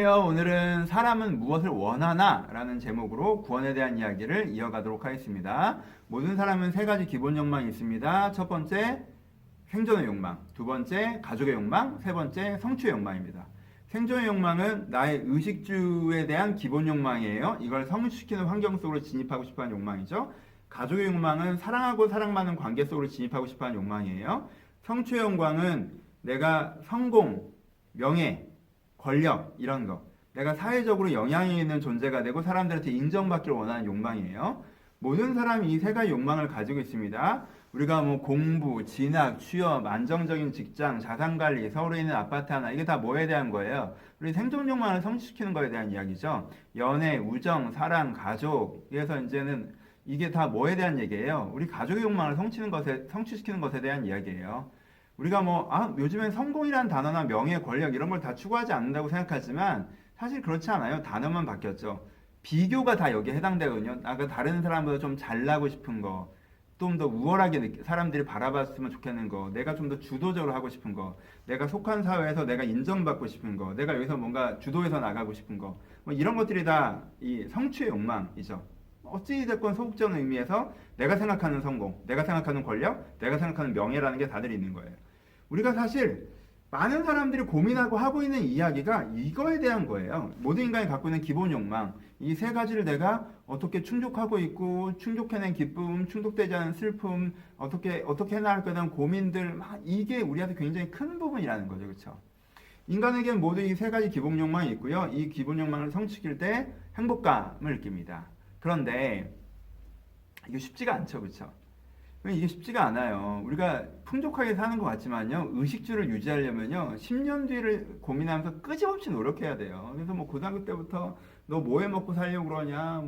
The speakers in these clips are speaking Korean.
오늘은 사람은 무엇을 원하나? 라는 제목으로 구원에 대한 이야기를 이어가도록 하겠습니다. 모든 사람은 세 가지 기본 욕망이 있습니다. 첫 번째, 생존의 욕망. 두 번째, 가족의 욕망. 세 번째, 성취의 욕망입니다. 생존의 욕망은 나의 의식주에 대한 기본 욕망이에요. 이걸 성취시키는 환경 속으로 진입하고 싶어하는 욕망이죠. 가족의 욕망은 사랑하고 사랑받는 관계 속으로 진입하고 싶어하는 욕망이에요. 성취의 욕망은 내가 성공, 명예, 권력 이런 거 내가 사회적으로 영향이 있는 존재가 되고 사람들한테 인정받기를 원하는 욕망이에요. 모든 사람이 이 세 가지 욕망을 가지고 있습니다. 우리가 뭐 공부, 진학, 취업, 안정적인 직장, 자산관리, 서울에 있는 아파트 하나 이게 다 뭐에 대한 거예요? 우리 생존 욕망을 성취시키는 거에 대한 이야기죠. 연애, 우정, 사랑, 가족 그래서 이제는 이게 다 뭐에 대한 얘기예요? 우리 가족의 욕망을 성취시키는 것에 대한 이야기예요. 우리가 요즘엔 성공이라는 단어나 명예, 권력 이런 걸 다 추구하지 않는다고 생각하지만 사실 그렇지 않아요. 단어만 바뀌었죠. 비교가 다 여기에 해당되거든요. 그 다른 사람보다 좀 잘나고 싶은 거, 좀 더 우월하게 사람들이 바라봤으면 좋겠는 거, 내가 좀 더 주도적으로 하고 싶은 거, 내가 속한 사회에서 내가 인정받고 싶은 거, 내가 여기서 뭔가 주도해서 나가고 싶은 거, 이런 것들이 다 이 성취의 욕망이죠. 어찌됐건 소극적인 의미에서 내가 생각하는 성공, 내가 생각하는 권력, 내가 생각하는 명예라는 게 다들 있는 거예요. 우리가 사실 많은 사람들이 고민하고 하고 있는 이야기가 이거에 대한 거예요. 모든 인간이 갖고 있는 기본 욕망, 이 세 가지를 내가 어떻게 충족하고 있고, 충족해낸 기쁨, 충족되지 않은 슬픔, 어떻게 해나갈 거에 대한 고민들, 이게 우리한테 굉장히 큰 부분이라는 거죠. 그렇죠? 인간에게는 모두 이 세 가지 기본 욕망이 있고요. 이 기본 욕망을 성취시킬 때 행복감을 느낍니다. 그런데 이게 쉽지가 않죠. 그렇죠? 이게 쉽지가 않아요. 우리가 풍족하게 사는 것 같지만요. 의식주를 유지하려면요. 10년 뒤를 고민하면서 끄지없이 노력해야 돼요. 그래서 고등학교 때부터 너 뭐 해 먹고 살려고 그러냐.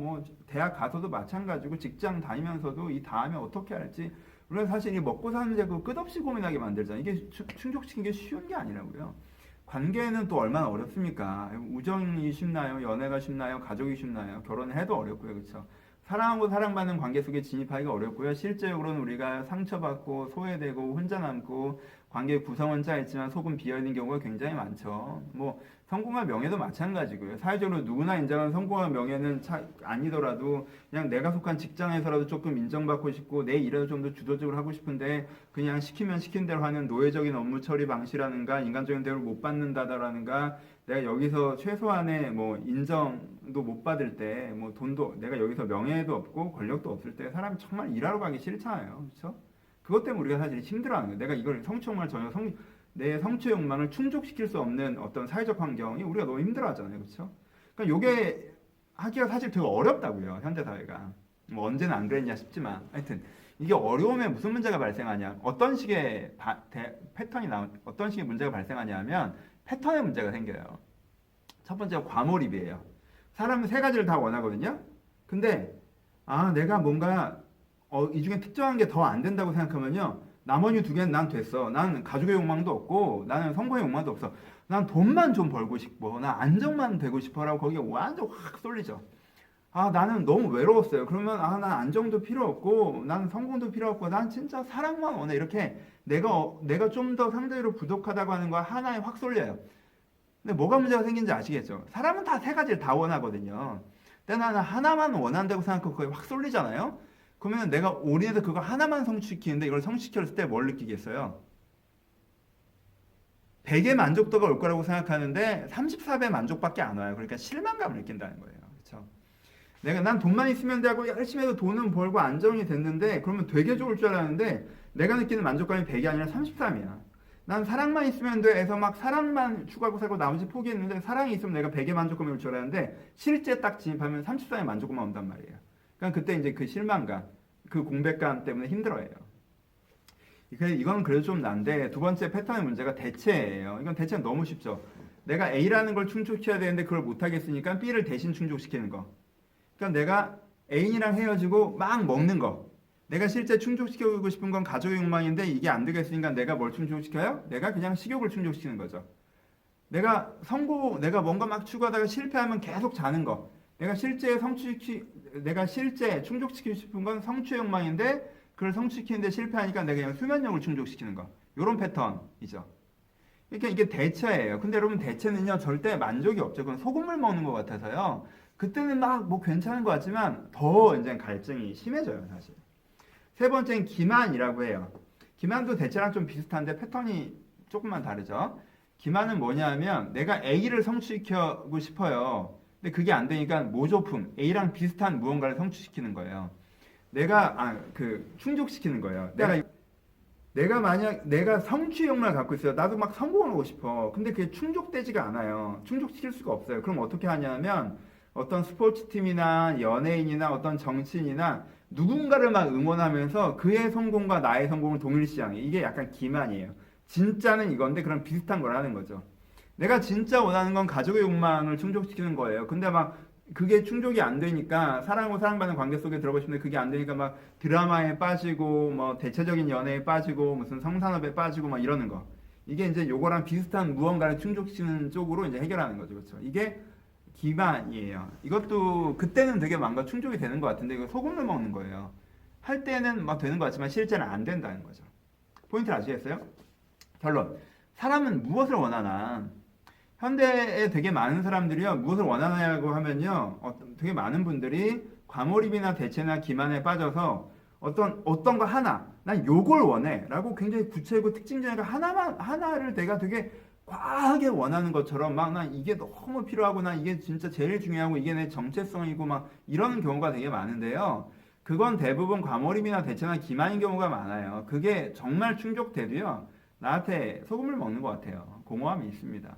대학 가서도 마찬가지고 직장 다니면서도 이 다음에 어떻게 할지. 우리가 사실 이 먹고 사는 문제 끝없이 고민하게 만들잖아요. 이게 충족시키는 게 쉬운 게 아니라고요. 관계는 또 얼마나 어렵습니까? 우정이 쉽나요? 연애가 쉽나요? 가족이 쉽나요? 결혼해도 어렵고요. 그렇죠? 사랑하고 사랑받는 관계 속에 진입하기가 어렵고요. 실제로는 우리가 상처받고 소외되고 혼자 남고 관계 구성은 짜있지만 속은 비어있는 경우가 굉장히 많죠. 성공과 명예도 마찬가지고요. 사회적으로 누구나 인정하는 성공과 명예는 아니더라도 그냥 내가 속한 직장에서라도 조금 인정받고 싶고 내 일에도 좀 더 주도적으로 하고 싶은데 그냥 시키면 시킨 대로 하는 노예적인 업무 처리 방식이라는가 인간적인 대우를 못 받는다라는가 내가 여기서 최소한의 인정도 못 받을 때 돈도 내가 여기서 명예도 없고 권력도 없을 때 사람이 정말 일하러 가기 싫잖아요. 그렇죠? 그것 때문에 우리가 사실 힘들어하는 거예요. 내가 이걸 성취 욕망을 전혀 내 성취 욕망을 충족시킬 수 없는 어떤 사회적 환경이 우리가 너무 힘들어하잖아요. 그렇죠? 그러니까 요게 하기가 사실 되게 어렵다고요. 현대 사회가. 언제는 안 그랬냐 싶지만 하여튼 이게 어려움에 무슨 문제가 발생하냐 어떤 식의 어떤 식의 문제가 발생하냐면 패턴의 문제가 생겨요. 첫 번째가 과몰입이에요. 사람은 세 가지를 다 원하거든요. 근데 내가 뭔가 이 중에 특정한 게 더 안 된다고 생각하면요. 나머지 두 개는 난 됐어. 나는 가족의 욕망도 없고 나는 성공의 욕망도 없어. 난 돈만 좀 벌고 싶어. 나 안정만 되고 싶어라고 거기에 완전 확 쏠리죠. 나는 너무 외로웠어요. 그러면 난 안정도 필요 없고 나는 성공도 필요 없고 난 진짜 사랑만 원해. 이렇게 내가 좀 더 상대적으로 부족하다고 하는 거 하나에 확 쏠려요. 근데 뭐가 문제가 생긴지 아시겠죠? 사람은 다 세 가지를 다 원하거든요. 근데 나는 하나만 원한다고 생각하고 거기에 확 쏠리잖아요? 그러면 내가 올인해서 그거 하나만 성취시키는데 이걸 성취시켰을 때 뭘 느끼겠어요? 100의 만족도가 올 거라고 생각하는데 34배 만족밖에 안 와요. 그러니까 실망감을 느낀다는 거예요. 그렇죠? 난 돈만 있으면 되고 열심히 해서 돈은 벌고 안정이 됐는데 그러면 되게 좋을 줄 알았는데 내가 느끼는 만족감이 100이 아니라 33이야. 난 사랑만 있으면 돼 해서 막 사랑만 추구하고 살고 나머지 포기했는데 사랑이 있으면 내가 100의 만족감이 올 줄 알았는데 실제 딱 진입하면 34의 만족감만 온단 말이에요. 그러니까 그때 이제 그 실망감, 그 공백감 때문에 힘들어해요. 이건 그래도 좀 난데 두 번째 패턴의 문제가 대체예요. 이건 대체는 너무 쉽죠. 내가 A라는 걸 충족시켜야 되는데 그걸 못하겠으니까 B를 대신 충족시키는 거. 그러니까 내가 애인이랑 헤어지고 막 먹는 거. 내가 실제 충족시키고 싶은 건 가족의 욕망인데 이게 안 되겠으니까 내가 뭘 충족시켜요? 내가 그냥 식욕을 충족시키는 거죠. 내가 뭔가 막 추구하다가 실패하면 계속 자는 거. 내가 실제 충족시키고 싶은 건 성취의 욕망인데 그걸 성취시키는데 실패하니까 내가 그냥 수면력을 충족시키는 거. 이런 패턴이죠. 그러니까 이게 대체예요. 근데 여러분 대체는요 절대 만족이 없죠. 그건 소금을 먹는 것 같아서요. 그때는 막 뭐 괜찮은 것 같지만 더 이제 갈증이 심해져요, 사실. 세 번째는 기만이라고 해요. 기만도 대체랑 좀 비슷한데 패턴이 조금만 다르죠. 기만은 뭐냐면 내가 A를 성취시키고 싶어요. 근데 그게 안 되니까 모조품 A랑 비슷한 무언가를 성취시키는 거예요. 충족시키는 거예요. 내가 만약 내가 성취 욕망을 갖고 있어요. 나도 막 성공하고 싶어. 근데 그게 충족되지가 않아요. 충족시킬 수가 없어요. 그럼 어떻게 하냐면 어떤 스포츠팀이나 연예인이나 어떤 정치인이나 누군가를 막 응원하면서 그의 성공과 나의 성공을 동일시하는 이게 약간 기만이에요. 진짜는 이건데 그런 비슷한 걸 하는 거죠. 내가 진짜 원하는 건 가족의 욕망을 충족시키는 거예요. 근데 막 그게 충족이 안 되니까 사랑하고 사랑받는 관계 속에 들어가고 싶은데 그게 안 되니까 막 드라마에 빠지고 뭐 대체적인 연애에 빠지고 무슨 성산업에 빠지고 막 이러는 거. 이게 이제 요거랑 비슷한 무언가를 충족시키는 쪽으로 이제 해결하는 거죠. 그렇죠? 이게 기만이에요. 이것도 그때는 되게 뭔가 충족이 되는 것 같은데 이거 소금을 먹는 거예요. 할 때는 막 되는 것 같지만 실제는 안 된다는 거죠. 포인트를 아시겠어요? 결론. 사람은 무엇을 원하나? 현대에 되게 많은 사람들이요, 무엇을 원하냐고 하면요, 되게 많은 분들이 과몰입이나 대체나 기만에 빠져서 어떤 거 하나, 난 요걸 원해. 라고 굉장히 구체이고 특징적인 하나를 내가 되게 과하게 원하는 것처럼 막 난 이게 너무 필요하고 난 이게 진짜 제일 중요하고 이게 내 정체성이고 막 이런 경우가 되게 많은데요. 그건 대부분 과몰입이나 대체나 기만인 경우가 많아요. 그게 정말 충족돼도요, 나한테 소금을 먹는 것 같아요. 공허함이 있습니다.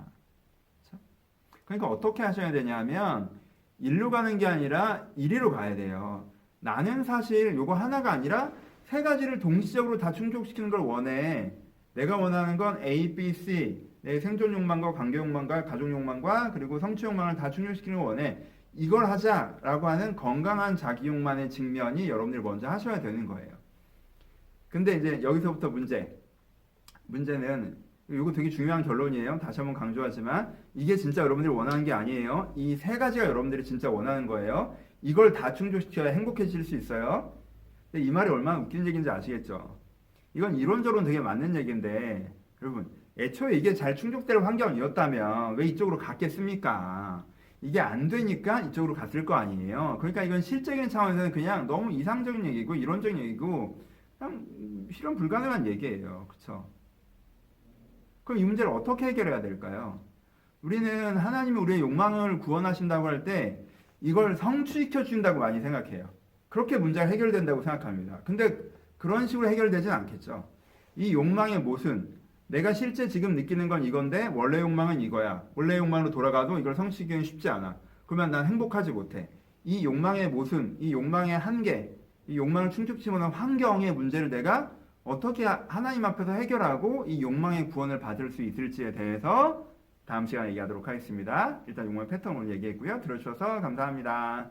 그러니까 어떻게 하셔야 되냐면 일로 가는 게 아니라 이리로 가야 돼요. 나는 사실 요거 하나가 아니라 세 가지를 동시적으로 다 충족시키는 걸 원해. 내가 원하는 건 A, B, C. 내 생존 욕망과 관계 욕망과 가족 욕망과 그리고 성취 욕망을 다 충족시키는 걸 원해. 이걸 하자라고 하는 건강한 자기 욕망의 직면이 여러분들이 먼저 하셔야 되는 거예요. 근데 이제 여기서부터 문제는 이거 되게 중요한 결론이에요. 다시 한번 강조하지만 이게 진짜 여러분들이 원하는 게 아니에요. 이 세 가지가 여러분들이 진짜 원하는 거예요. 이걸 다 충족시켜야 행복해질 수 있어요. 근데 이 말이 얼마나 웃긴 얘기인지 아시겠죠? 이건 이론적으로는 되게 맞는 얘기인데 여러분 애초에 이게 잘 충족될 환경이었다면 왜 이쪽으로 갔겠습니까? 이게 안 되니까 이쪽으로 갔을 거 아니에요. 그러니까 이건 실적인 차원에서는 그냥 너무 이상적인 얘기고 이론적인 얘기고 그냥 실현 불가능한 얘기예요. 그렇죠? 그럼 이 문제를 어떻게 해결해야 될까요? 우리는 하나님이 우리의 욕망을 구원하신다고 할 때 이걸 성취시켜 준다고 많이 생각해요. 그렇게 문제가 해결된다고 생각합니다. 근데 그런 식으로 해결되진 않겠죠. 이 욕망의 못은 내가 실제 지금 느끼는 건 이건데 원래 욕망은 이거야. 원래 욕망으로 돌아가도 이걸 성취하기는 쉽지 않아. 그러면 난 행복하지 못해. 이 욕망의 못은, 이 욕망의 한계, 이 욕망을 충족시키는 환경의 문제를 내가 어떻게 하나님 앞에서 해결하고 이 욕망의 구원을 받을 수 있을지에 대해서 다음 시간에 얘기하도록 하겠습니다. 일단 욕망의 패턴을 얘기했고요. 들어주셔서 감사합니다.